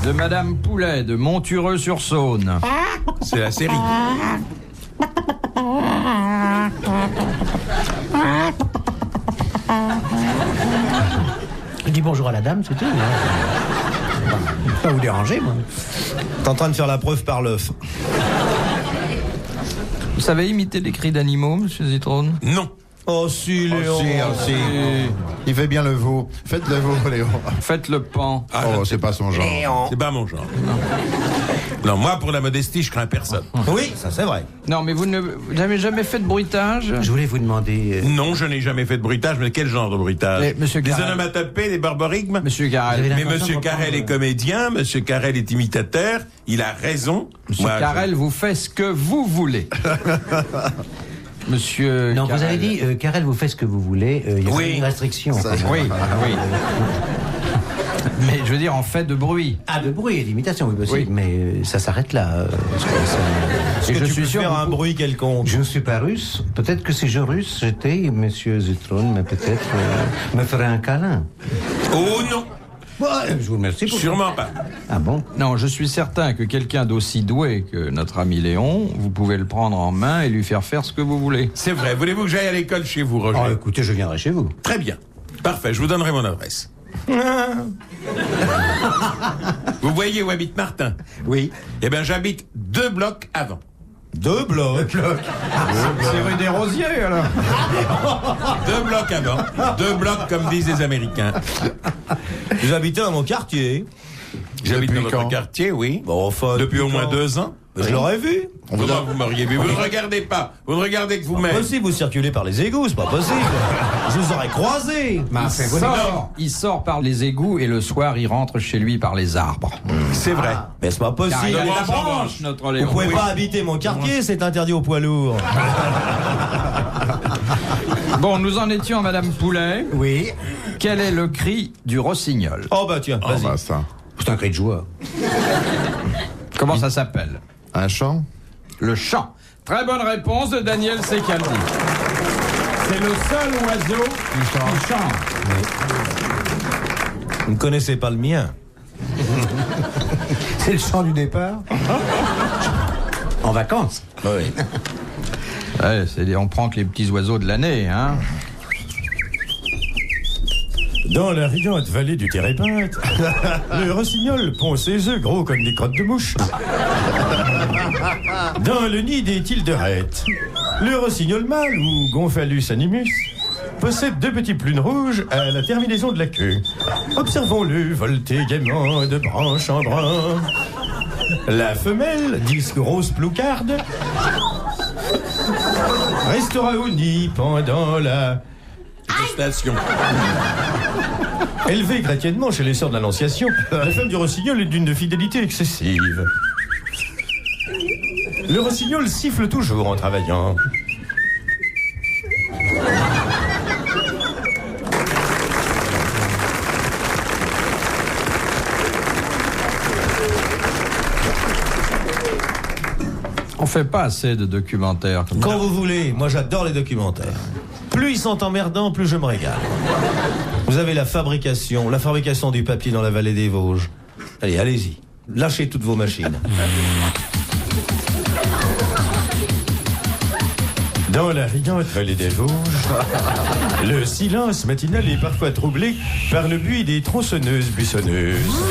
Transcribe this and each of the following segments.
de Madame Poulet de Montureux-sur-Saône. C'est la série. Je dis bonjour à la dame, c'est tout. Pas vous déranger, moi. T'es en train de faire la preuve par l'œuf. Vous savez imiter les cris d'animaux, monsieur Zitrone? Non. Oh si, Léon. Si. Il fait bien le veau. Faites le veau, Léon. Faites le pan. Oh, c'est pas son genre. C'est pas mon genre. Non, moi, pour la modestie, je crains personne. Oui, ça c'est vrai. Non, mais vous n'avez jamais fait de bruitage? Je voulais vous demander... Non, je n'ai jamais fait de bruitage, mais quel genre de bruitage? Mais, monsieur Des Carrel. onomatopées, des barbarigmes? Monsieur Carrel. Vous avez Mais l'intention Monsieur de Carrel reprendre- est comédien, Monsieur Carrel est imitateur, il a raison. Monsieur Moi, Carrel, vous faites ce que vous voulez. Monsieur Non, Carrel. vous avez dit, Carrel, vous faites ce que vous voulez. Il y a Oui. pas une restriction. quand même. Oui, oui. Mais je veux dire, en fait de bruit. Ah, de bruit et d'imitation, oui, possible. Oui. Mais ça s'arrête là. Est-ce Et que je tu suis peux sûr faire que un vous- bruit quelconque? Je ne suis pas russe. Peut-être que si je russe, j'étais, monsieur Zitrone, mais peut-être me ferait un câlin. Oh non, Ouais, je vous remercie pour sûrement pas. Ah bon? Non, je suis certain que quelqu'un d'aussi doué que notre ami Léon, vous pouvez le prendre en main et lui faire ce que vous voulez. C'est vrai. Voulez-vous que j'aille à l'école chez vous, Roger? Oh, écoutez, je viendrai chez vous. Très bien. Parfait, je vous donnerai mon adresse. Vous voyez où habite Martin? Oui. Eh bien, j'habite 2 blocs avant. 2 blocs. C'est rue des Rosiers, alors. 2 blocs avant. 2 blocs, comme disent les Américains. Vous habitez dans mon quartier. J'habite dans Depuis votre quand? quartier, oui. Bon, enfin, Depuis au moins quand? 2 ans. Je l'aurais vu. Comment vous m'auriez vu? Vous ne regardez pas. Vous ne regardez que vous-même. Possible, vous circulez par les égouts, c'est pas possible. Je vous aurais croisé. Il sort par les égouts et le soir, il rentre chez lui par les arbres. C'est vrai. Mais c'est pas Car possible. il a branche la en branche, branche. notre Vous Léon. pouvez Oui. pas habiter mon quartier, c'est interdit aux poids lourds. Bon, nous en étions à Madame Poulet. Oui. Quel est le cri du rossignol? Oh bah tiens, Oh, vas-y. bah ça. C'est un cri de joie. Comment ça s'appelle? Un chant? Le chant. Très bonne réponse de Daniel Secaldi. C'est le seul oiseau qui chante. Vous ne connaissez pas le mien. C'est le chant du départ. En vacances. Oui. Ouais, on prend que les petits oiseaux de l'année, hein. Dans la riante vallée du Térépinthe, le rossignol pond ses œufs gros comme des crottes de mouche. Dans le nid des tilderettes, le rossignol mâle, ou Gomphalus animus, possède 2 petites plumes rouges à la terminaison de la queue. Observons-le volter gaiement de branche en branche. La femelle, disque rose ploucarde, restera au nid pendant la... Station. Élevée chrétiennement chez les sœurs de l'Annonciation, la femme du rossignol est d'une fidélité excessive. Le rossignol siffle toujours en travaillant. On fait pas assez de documentaires comme ça. Quand vous voulez, moi j'adore les documentaires. Plus ils sont emmerdants, plus je me régale. Vous avez la fabrication du papier dans la vallée des Vosges. Allez, allez-y. Lâchez toutes vos machines. Dans la riante vallée des Vosges, le silence matinal est parfois troublé par le bruit des tronçonneuses buissonneuses.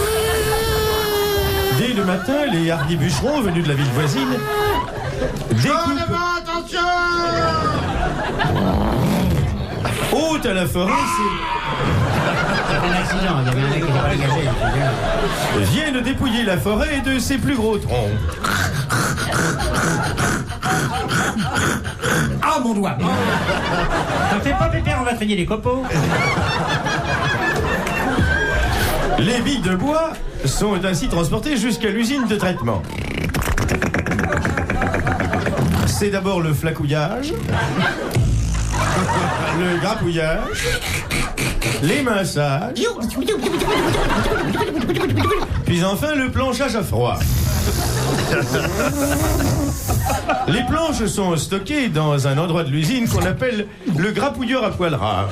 Dès le matin, les hardis bûcherons venus de la ville voisine découpent... Haute à la forêt, Un accident, il y avait un mec qui n'était pas dégagé. viennent dépouiller la forêt de ses plus gros troncs. Ah, mon doigt. Ça fait pas pépère, on va traîner les copeaux. Les billes de bois sont ainsi transportées jusqu'à l'usine de traitement. C'est d'abord le flacouillage, le grappouillage, les massages, puis enfin le planchage à froid. Les planches sont stockées dans un endroit de l'usine qu'on appelle le grappouilleur à poil ras.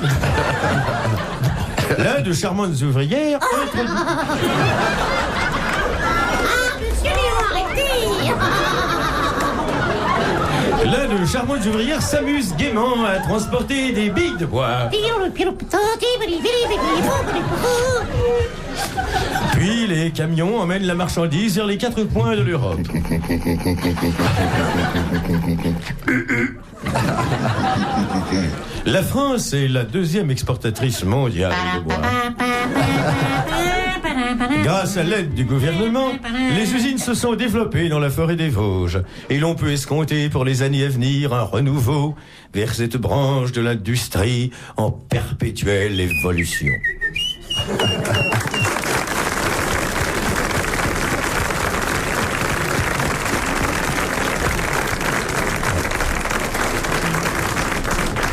Là, de charmantes ouvrières charmantes ouvrières s'amusent gaiement à transporter des billes de bois. Puis les camions emmènent la marchandise vers les 4 coins de l'Europe. La France est la 2e exportatrice mondiale de bois. Grâce à l'aide du gouvernement, les usines se sont développées dans la forêt des Vosges et l'on peut escompter pour les années à venir un renouveau vers cette branche de l'industrie en perpétuelle évolution.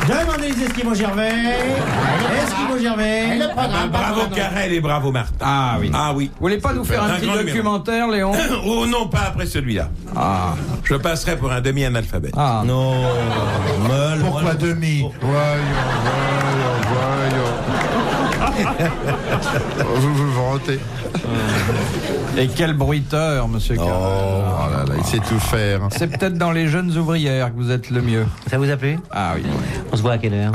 Demandez les Esquimaux Gervais. Esquimaux Gervais. Bravo Carrel et bravo Martin. Ah oui. Ah oui. Vous voulez pas nous faire un petit grand documentaire, Léon? Oh non, pas après celui-là. Ah. Je passerai pour un demi-analphabète. Ah. Non, mal. Pourquoi demi? Voyons. Vous vous vantez. Et quel bruiteur, monsieur Carrel. Oh là là, il sait tout faire. C'est peut-être dans les jeunes ouvrières que vous êtes le mieux. Ça vous a plu? Ah oui. On se voit à quelle heure?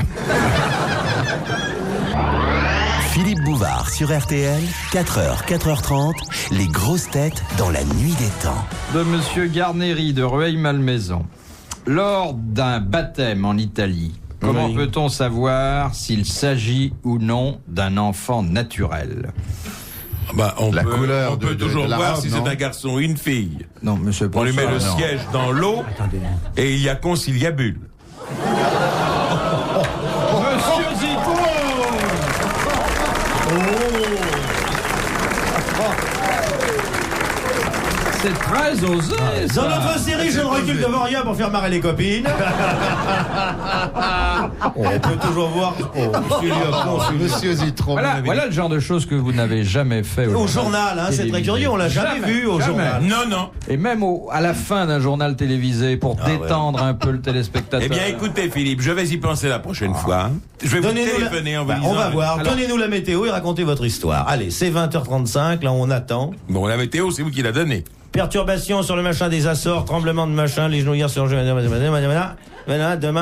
Philippe Bouvard sur RTL, 4h, 4h30, les grosses têtes dans la nuit des temps. De monsieur Garneri de Rueil-Malmaison. Lors d'un baptême en Italie, comment Oui. peut-on savoir s'il s'agit ou non d'un enfant naturel? Bah, on La peut, couleur on peut de toujours la voir robe, si non? c'est un garçon ou une fille. Non, monsieur. On lui met le non. siège dans l'eau et il y a conciliabule. Monsieur Zippo! C'est très osé, ça. Dans notre série, je ne recule devant rien pour faire marrer les copines. On peut toujours voir. Monsieur Zitron. Voilà le genre de choses que vous n'avez jamais fait Au journal, hein, c'est très curieux, on l'a jamais vu au journal. Non, non. Et même à la fin d'un journal télévisé, pour détendre un peu le téléspectateur. Eh bien, écoutez, Philippe, je vais y penser la prochaine fois. Je vais vous téléphoner en vous disant... On va voir. Alors- Donnez-nous la météo et racontez votre histoire. Allez, c'est 20h35, là on attend. Bon, la météo, c'est vous qui la donnez. Perturbation sur le machin des Açores, tremblement de machin, les genouillères sur demain,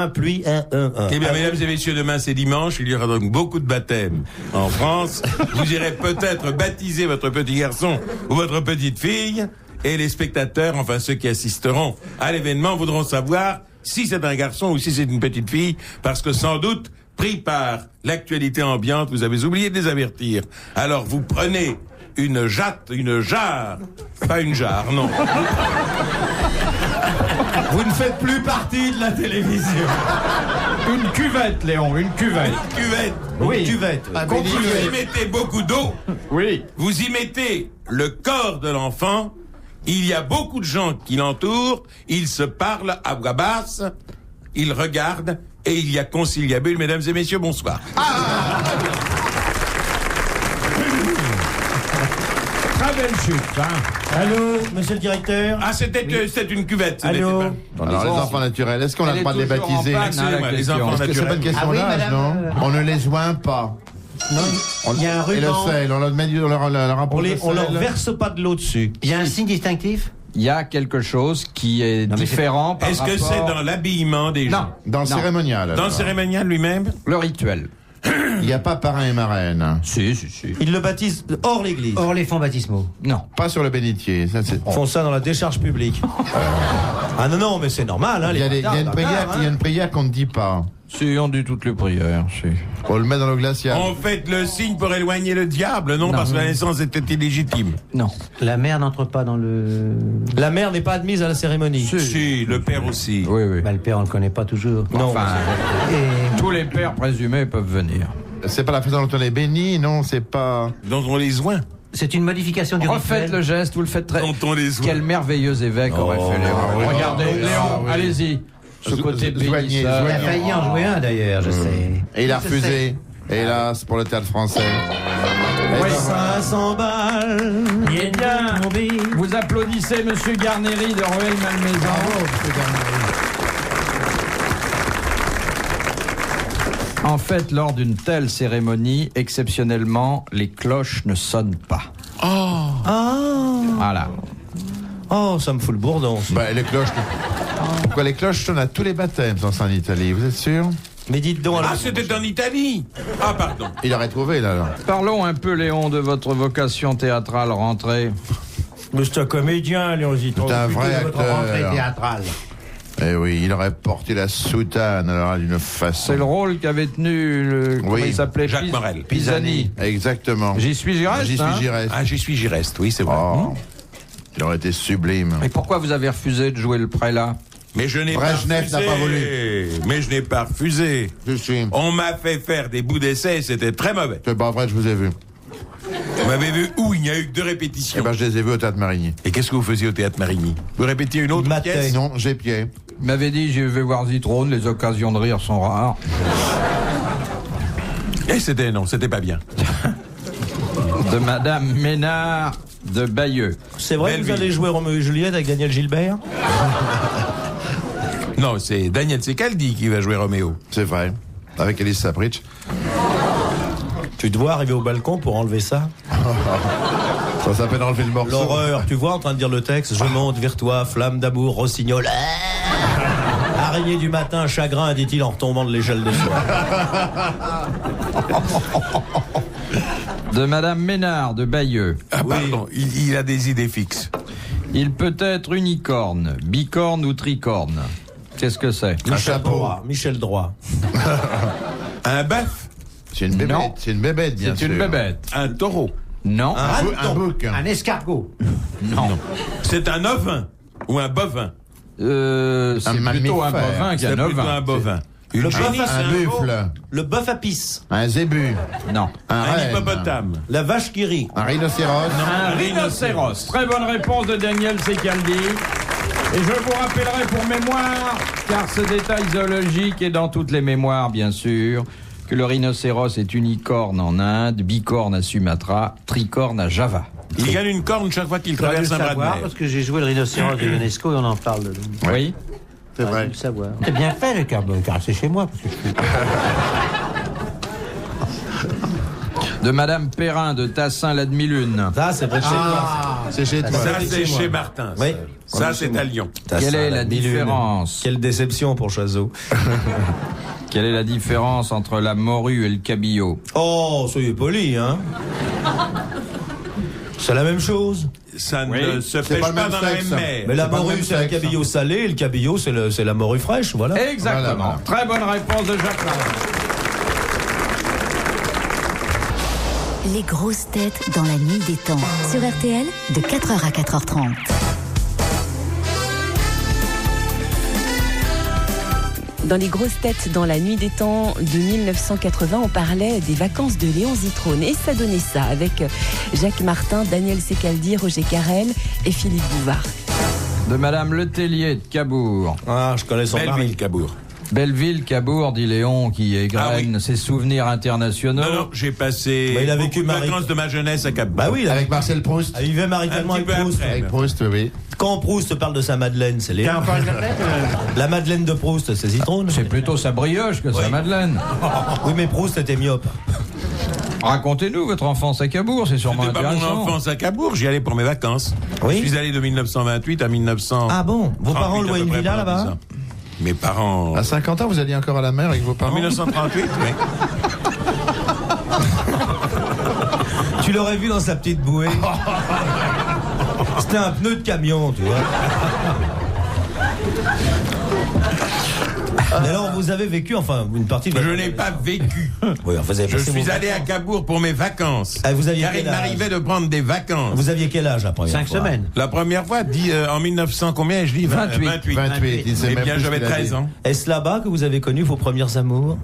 pluie, 1. Eh bien, mesdames et messieurs, demain c'est dimanche, il y aura donc beaucoup de baptêmes en France. Vous irez peut-être baptiser votre petit garçon ou votre petite fille, et les spectateurs, enfin ceux qui assisteront à l'événement, voudront savoir si c'est un garçon ou si c'est une petite fille, parce que sans doute, pris par l'actualité ambiante, vous avez oublié de les avertir. Alors vous prenez une jarre, pas une jarre, non. Vous ne faites plus partie de la télévision. Une cuvette, Léon, une cuvette. Cuvette. Oui. Une cuvette. Vous y mettez beaucoup d'eau. Oui. Vous y mettez le corps de l'enfant. Il y a beaucoup de gens qui l'entourent. Ils se parlent à voix basse. Ils regardent. Et il y a conciliabule. Mesdames et messieurs, bonsoir. Très belle chute, hein. Allô, monsieur le directeur. Ah, c'était une cuvette. ce Allô. n'était pas- Alors, les enfants naturels, est-ce qu'on a Elle le est droit de les toujours en baptiser? panne, hein, la Excusez-moi, les question. enfants Est-ce que c'est pas une naturels. question d'âge, non? On ne les joint pas. Non, il y a un Et le ruban. sel, on leur met on leur apporte le On leur sel. verse pas de l'eau dessus. Il y a un signe distinctif? Il y a quelque chose qui est mais différent par Est-ce que rapport- c'est dans l'habillement des gens? Dans le Non. cérémonial. Dans le alors. cérémonial lui-même? Le rituel. Il n'y a pas parrain et marraine. Si. Ils le baptisent hors l'église. Hors les fonds baptismaux. Non. Pas sur le bénitier. Ça, c'est... Ils font ça dans la décharge publique. Ah non, mais c'est normal. Hein, Il y a une prière qu'on ne dit pas. Si, on dit toutes les prières, si. On le met dans le glacial. On fait le signe pour éloigner le diable, non, Non. parce que la naissance était illégitime. Non. La mère n'entre pas dans le... La mère n'est pas admise à la cérémonie. Si, le père aussi. Oui. Bah, le père, on le connaît pas toujours. Non. Enfin, Et tous les pères présumés peuvent venir. C'est pas la façon dont on est béni, non, c'est pas... Dont on les oint. c'est une modification du Refaites rituel. le geste, vous le faites très... Dont on les oint. Quel merveilleux évêque aurait fait l'erreur. oui. Regardez, Ah, oui. Léon, Ah, oui. allez-y. Ce côté Soignez, bénisseur. Il a failli en jouer un d'ailleurs, je sais. Et il a refusé, hélas, pour le théâtre français. Oui. 500 balles. Eh bien, vous applaudissez Monsieur Garneri de Rueil-Malmaison. En fait, lors d'une telle cérémonie, exceptionnellement, les cloches ne sonnent pas. Ah. Voilà. Oh, ça me fout le bourdon. Ça. Bah, les cloches, Pourquoi les cloches sonnent à tous les baptêmes en Italie, vous êtes sûr? Mais dites donc... Ah, c'était en Italie. Ah, pardon. Il aurait trouvé, là, alors. Parlons un peu, Léon, de votre vocation théâtrale rentrée. Mais c'est un comédien, Léon Zitron. C'est un vrai acteur. théâtrale. Eh oui, il aurait porté la soutane, alors, d'une façon. C'est le rôle qu'avait tenu comment Oui, il s'appelait Jacques Morel. Pisani. Exactement. J'y suis, j'y reste. J'y suis, hein. j'y reste. Ah, j'y suis, j'y reste, oui, c'est vrai. Oh, il aurait été sublime. Et pourquoi vous avez refusé de jouer le prélat? Mais je n'ai pas Brejnev refusé. n'a pas voulu. Mais je n'ai pas refusé. Je suis. On m'a fait faire des bouts d'essai et c'était très mauvais. C'est pas vrai, je vous ai vu. Vous m'avez vu où? Il n'y a eu que 2 répétitions. Eh ben, je les ai vus au Théâtre Marigny. Et qu'est-ce que vous faisiez au Théâtre Marigny? Vous répétiez une autre Matin. pièce? Non, j'ai pied. Il m'avait dit, je vais voir Zitrone, les occasions de rire sont rares. Et c'était pas bien. De Madame Ménard de Bayeux. C'est vrai que vous Belleville. allez jouer Roméo et Juliette avec Daniel Gilbert? Non, c'est Daniel Secaldi qui va jouer Roméo. C'est vrai. Avec Elise Sapritch. Tu te vois arriver au balcon pour enlever ça? Ça s'appelle enlever le morceau. L'horreur, tu vois en train de dire le texte, je monte vers toi, flamme d'amour, rossignol. Araignée du matin, chagrin, dit-il en retombant de l'échelle de soir. De Madame Ménard de Bayeux. Ah, pardon, il a des idées fixes. Il peut être unicorne, bicorne ou tricorne. Qu'est-ce que c'est? Un chapeau. Michel Droit. Un bœuf, C'est une bébête. Non. C'est une bébête, bien C'est sûr. une bébête. un taureau. Non. Un bouc. Un escargot. Non. C'est un ovin ou un bovin. C'est Un plutôt un mammifère. bovin C'est qu'un plutôt ovin. un bovin. Une Le génisse, bœuf Un veau, buffle. Le bœuf à pisse. Un zébu. Non. Un un renne. hippopotame. La vache qui rit. Un rhinocéros. Un rhinocéros. Très bonne réponse de Daniel Secaldi. Et je vous rappellerai pour mémoire, car ce détail zoologique est dans toutes les mémoires, bien sûr, que le rhinocéros est unicorne en Inde, bicorne à Sumatra, tricorne à Java. Il gagne une corne chaque fois qu'il J'aurais dû traverse le un bras de savoir mer. parce que j'ai joué le rhinocéros de l'UNESCO et on en parle. Oui. C'est J'aurais vrai. dû le savoir. C'est bien fait le carbone, car c'est chez moi. Parce que je suis... De Madame Perrin de Tassin-la-Demi-Lune. Ça, c'est près de chez toi. C'est chez toi. Ça, c'est chez Martin. Oui. Ça, c'est à Lyon. Quelle est la différence? Quelle déception pour Chazot. Quelle est la différence entre la morue et le cabillaud? Oh, soyez poli, hein. C'est la même chose. Ça Oui. ne se pêche pas pas, le même dans la sexe. même mer. Mais la pas le morue, même c'est le sexe. cabillaud salé, et le cabillaud, c'est la morue fraîche, voilà. Exactement. Voilà. Très bonne réponse de Jacques Larue. Les grosses têtes dans la nuit des temps. Sur RTL, de 4h à 4h30. Dans les grosses têtes dans la nuit des temps de 1980, on parlait des vacances de Léon Zitrone. Et ça donnait ça avec Jacques Martin, Daniel Secaldi, Roger Carrel et Philippe Bouvard. De Madame Letellier de Cabourg. Ah, je connais son mari. Belleville, Cabourg. Belleville, Cabourg, dit Léon, qui égrène ses souvenirs internationaux. Non, non, j'ai passé Bah, il a beaucoup vécu de Marie- vacances de ma jeunesse à Cabourg. Bah oui, Avec Marcel Proust. il vivait maritalement Un avec petit peu Proust. après. Avec Proust, oui. Quand Proust parle de sa Madeleine, c'est Léon. La Madeleine de Proust, c'est Zitrone. C'est plutôt sa brioche que sa Madeleine. Oui, mais Proust était myope. Racontez-nous votre enfance à Cabourg, c'est sûrement C'était pas mon intéressant. enfance à Cabourg, j'y allais pour mes vacances. Oui. Je suis allé de 1928 à 1900. Ah bon? Vos parents louaient une villa là-bas? Mes parents... À 50 ans, vous alliez encore à la mer avec vos En parents 1938, oui. Tu l'aurais vu dans sa petite bouée. C'était un pneu de camion, tu vois. Mais alors, vous avez vécu, enfin, une partie de... Je n'ai pas vécu. Oui, enfin, vous avez Je passé suis vos allé à vacances. Cabourg pour mes vacances. Ah, vous aviez Car quel il âge m'arrivait de prendre des vacances. Vous aviez quel âge la première 5 fois? semaines. La première fois, en 1900, combien je dis 28. 28. Il sait Eh même bien, plus ce j'avais qu'il a 13 dit. ans. Est-ce là-bas que vous avez connu vos premières amours?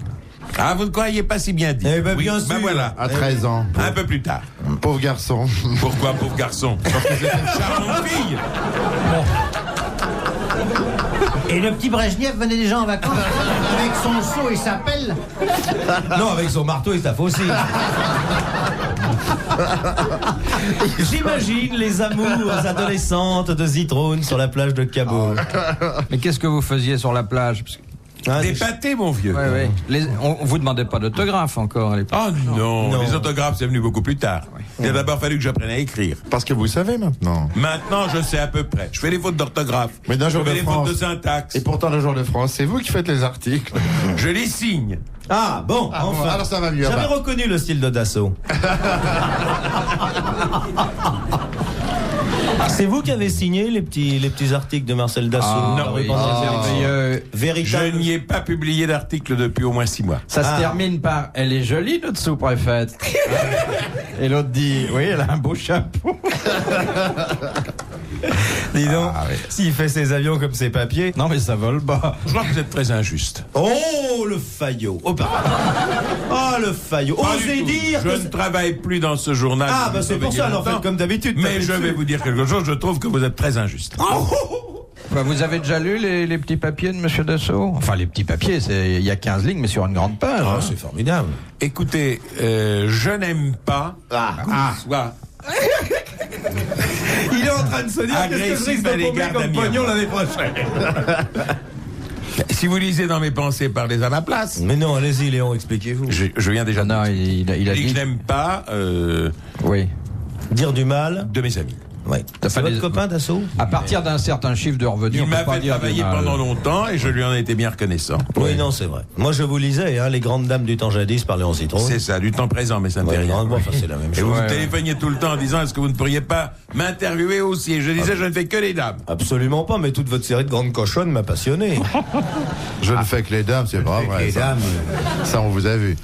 Ah, vous ne croyez pas si bien dit. Eh ben, Oui, bien ben sûr. voilà. À 13 ans. Un peu plus tard. Pauvre garçon. Pourquoi, pauvre garçon? Parce que c'était une charmante fille. Et le petit Brejnev venait déjà en vacances avec son seau et sa pelle. Non, avec son marteau et sa faucille. J'imagine les amours adolescentes de Zitrone sur la plage de Cabourg. Mais qu'est-ce que vous faisiez sur la plage? Parce que Des pâtés, mon vieux. Ouais. On vous demandait pas d'autographe encore à l'époque. Ah non, les autographes, c'est venu beaucoup plus tard. Il a d'abord fallu que j'apprenne à écrire. Parce que vous savez maintenant. Maintenant, je sais à peu près. Je fais des fautes d'orthographe. Mais d'un jour je fais de des France. fautes de syntaxe. Et pourtant, le jour de France, c'est vous qui faites les articles. Je les signe. Ah, bon, enfin. Alors ça va mieux. J'avais Bah. reconnu le style de Dassault. C'est vous qui avez signé les petits articles de Marcel Dassault? non, oui, je Véritable. n'y ai pas publié d'article depuis au moins 6 mois. Ça se termine par « Elle est jolie, notre sous-préfète ». Et l'autre dit « Oui, elle a un beau chapeau ». Dis donc, s'il fait ses avions comme ses papiers. Non, mais ça vole bas. Je crois que vous êtes très injuste. Oh, le faillot. Oh, le faillot. Pas du Osez tout. dire je que... ne travaille plus dans ce journal. Ah, bah c'est pour ça, alors faites comme d'habitude. Mais je vais vous dire quelque chose, je trouve que vous êtes très injuste. Bah, vous avez déjà lu les petits papiers de M. Dassault? Enfin, les petits papiers, il y a 15 lignes, mais sur une grande page. Ah, hein. c'est formidable. Écoutez, je n'aime pas soit Il est en train de se dire qu'est-ce que je agressif risque à de l'égard tomber comme d'Amiens. pognon l'année prochaine. Si vous lisez dans mes pensées, parlez à ma place. Mais non, allez-y, Léon, expliquez-vous. Je viens déjà Non, de il a dire que dit... je n'aime pas Oui. Dire du mal. de mes amis. Ouais. T'as C'est pas votre des- copain Dassault? À partir d'un certain chiffre de revenus, Il on peut m'a pas fait dire travailler du mal. pendant longtemps et je lui en ai été bien reconnaissant. Oui, non, c'est vrai. Moi, je vous lisais, hein, les grandes dames du temps jadis par Léon Zitrone. C'est ça, du temps présent, mais ça ne Ouais, fait rien. bon, enfin, c'est la même Et chose. vous Ouais. vous téléphoniez tout le temps en disant est-ce que vous ne pourriez pas m'interviewer aussi? Et je disais je ne fais que les dames. Absolument pas, mais toute votre série de grandes cochonnes m'a passionné. Je ne fais que les dames, c'est pas vrai. les ça. dames. Ça, on vous a vu.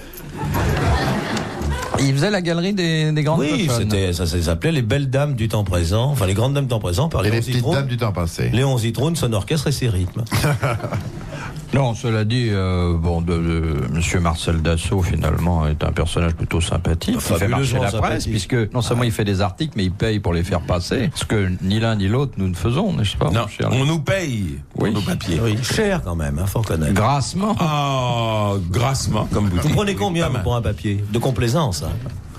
Il faisait la galerie des grandes Oui, cochonnes. ça s'appelait les belles dames du temps présent, enfin les grandes dames du temps présent par Et Léon les petites Zitrone. dames du temps passé. Léon Zitrone, son orchestre et ses rythmes. Non, cela dit, Monsieur Marcel Dassault, finalement, est un personnage plutôt sympathique. Il fait marcher la Fabuleusement presse, sympathique. puisque non seulement il fait des articles, mais il paye pour les faire passer. Ce que ni l'un ni l'autre nous ne faisons, n'est-ce pas, Non, mon cher on nous paye pour Oui. nos papiers. Oui, cher quand même, hein, faut reconnaître. Grassement. Oh, grassement, comme vous Vous dites. prenez combien Pas mal. pour un papier? De complaisance, hein.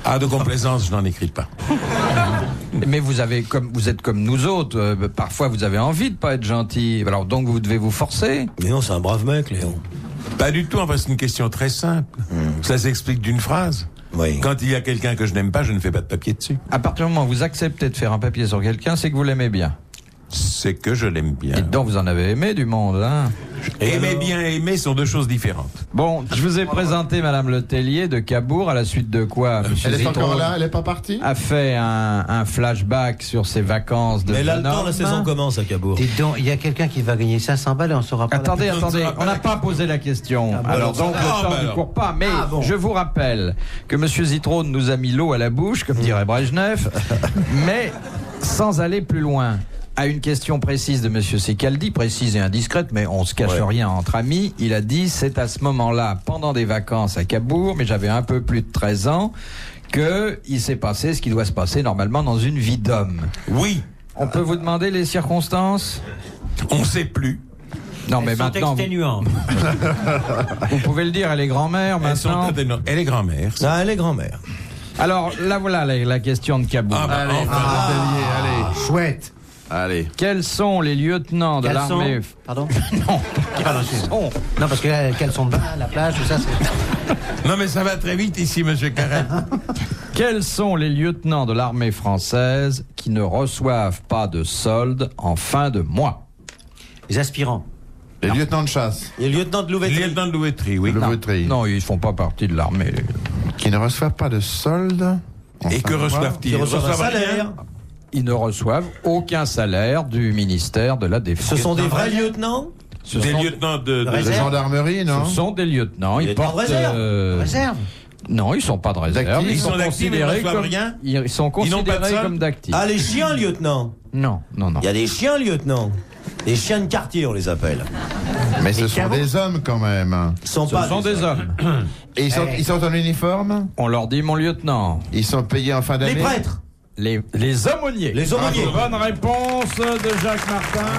Ah, de complaisance, je n'en écris pas. Mais vous êtes comme nous autres. Parfois, vous avez envie de pas être gentil. Alors donc, vous devez vous forcer. Mais non, c'est un brave mec, Léon. Pas du tout, enfin c'est une question très simple. Ça s'explique d'une phrase. Oui. Quand il y a quelqu'un que je n'aime pas, je ne fais pas de papier dessus. À partir du moment où vous acceptez de faire un papier sur quelqu'un, c'est que vous l'aimez bien. C'est que je l'aime bien. Et donc, vous en avez aimé du monde, hein. Aimer bien et aimer sont deux choses différentes. Bon, je vous ai présenté Madame Letellier de Cabourg, à la suite de quoi Monsieur Elle est Zitrone encore là, elle n'est pas partie? a fait un flashback sur ses vacances de Mais là, le jeune temps, la homme. saison commence à Cabourg. Dites donc, il y a quelqu'un qui va gagner 500 balles et on saura pas. Attendez, On ne saura pas on n'a la pas posé la question. bah Alors alors, donc ça- le Ah, temps bah ne alors. court pas, mais Ah, bon. je vous rappelle que Monsieur Zitrone nous a mis l'eau à la bouche, comme dirait Brejnev, mais sans aller plus loin. À une question précise de Monsieur Secaldi, précise et indiscrète, mais on se cache rien entre amis, il a dit c'est à ce moment-là, pendant des vacances à Cabourg, mais j'avais un peu plus de 13 ans, que il s'est passé ce qui doit se passer normalement dans une vie d'homme. Oui, On peut vous demander les circonstances? on ne sait plus. Non, mais maintenant, vous pouvez le dire, elle est grand-mère Elles sont maintenant. atténuantes. Elle est grand-mère. Ah, elle est grand-mère. Alors, là, voilà la question de Cabourg. Ah, bah, enfin. Allez. Chouette. Allez. Quels sont les lieutenants de Quels l'armée... sont Pardon Non, Pardon, sont... Non, parce que là, quels sont de bain, la plage, tout ça, c'est. Non, mais ça va très vite ici, monsieur Carrel. Quels sont les lieutenants de l'armée française qui ne reçoivent pas de solde en fin de mois? Les aspirants. Les lieutenants de chasse, Il y a le lieutenant de Louveterie. Lieutenant de Louveterie, oui. le Vautry, Non, ils font pas partie de l'armée. qui ne reçoivent pas de solde. Et que reçoivent-ils? Ils reçoivent un Reçoivent salaire. rien. Ils ne reçoivent aucun salaire du ministère de la Défense. Ce sont des vrais lieutenants? Ce Des sont- lieutenants de De Réserve. gendarmerie, non? Ce sont des lieutenants. Il Ils est en portent. réserve. Réserve. Non, ils sont pas de réserve. D'actifs. Ils sont d'actifs, mais ils considérés reçoivent comme rien. Ils sont Ils n'ont pas de considérés solde. comme d'actifs. Ah, les chiens, lieutenant. Non, non, non. Il y a des chiens, lieutenant. Les chiens de quartier, on les appelle. Mais ce sont des hommes quand même. Ils sont Ce pas sont des hommes. Et ils sont en uniforme? On leur dit mon lieutenant. Ils sont payés en fin d'année? Les prêtres. Les aumôniers. Les aumôniers. Bonne réponse de Jacques Martin.